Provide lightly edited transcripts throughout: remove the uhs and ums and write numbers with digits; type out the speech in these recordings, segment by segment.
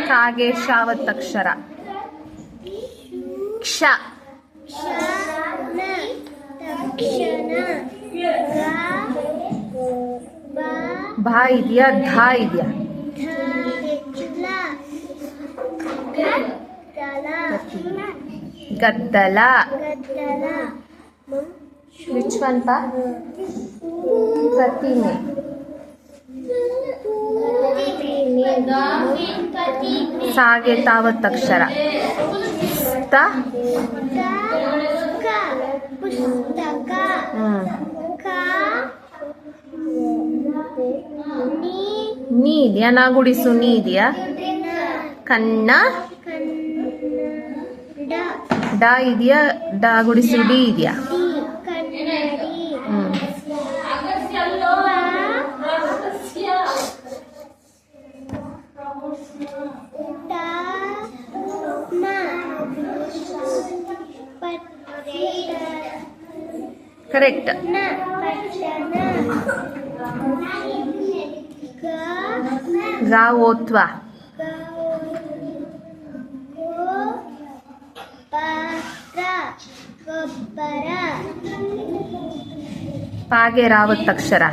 ಕಾಗೆ ಶಾವತ್ತಕ್ಷರ. ಕ್ಷ. ಭಾ ಇದೆಯಾ, ಧಾ ಇದೆಯಾ? ಗದ್ದಲ. ವಿಚ್ ಒನ್ ಪಾ? ಪ್ರತಿಮೆ. ಸಾಗೆ ತಾವತ್ತಕ್ಷರ. ತ. ನೀ ಇದೆಯಾ? ನಾ ಗುಡಿಸು ನೀ ಇದೆಯಾ? ಕನ್ನ. ಡ ಇದೆಯಾ? ಡ ಗುಡಿಸು ಡಿ ಇದೆಯಾ? ಕರೆಕ್ಟ್. ಗ ಓತ್ವ. ಪಾಗೆ ರಾವತ್ತಕ್ಷರ.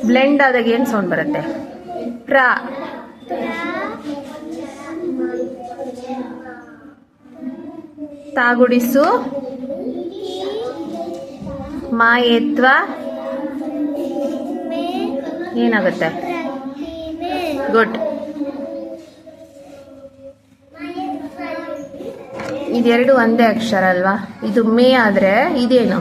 ಬ್ಲೆಂಡ್ ಆದಾಗ ಏನ್ ಸೌಂಡ್ ಬರುತ್ತೆ? ಪ್ರ. ತಾಗುಡಿಸು ಮಾಯೇತ್ವ ಏನಾಗುತ್ತೆ? ಗುಡ್. ಇದೆರಡು ಒಂದೇ ಅಕ್ಷರ ಅಲ್ವಾ? ಇದು ಮೇ ಆದ್ರೆ ಇದೇನು?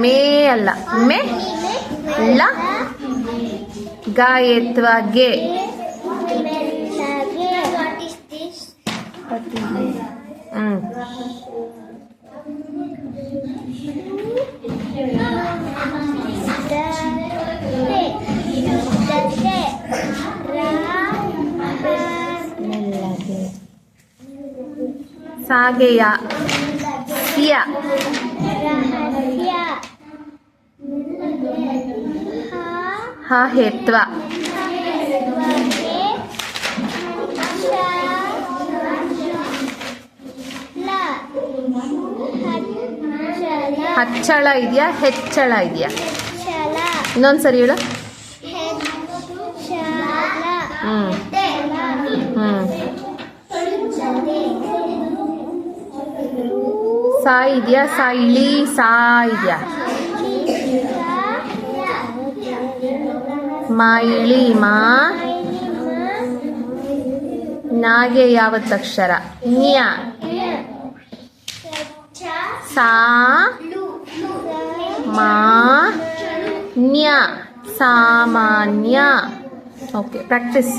ಮೇ ಅಲ್ಲ, ಮೇ ಲ. ಗಾಯತ್ವ ಗೆ. ಸಾಗೆಯ ಸಿಯ. ಹ ಹೇತ್ವ. ಹಚ್ಚಳ ಇದೆಯಾ, ಹೆಚ್ಚಳ ಇದೆಯಾ? ಇನ್ನೊಂದ್ಸರಿ ಹೇಳು. ಸಾ ಇದೆಯಾ? ಸಾ ಇಳಿ ಸಾ ಇದೆಯಾ? ಮಾ ಇಳಿ ಮಾ. ನಾಗೆ ಯಾವತ್ತಕ್ಷರ? ನ್ಯ. ಸಾ ಮಾ ನ್ಯ. ಸಾಮಾನ್ಯ. Okay, practice.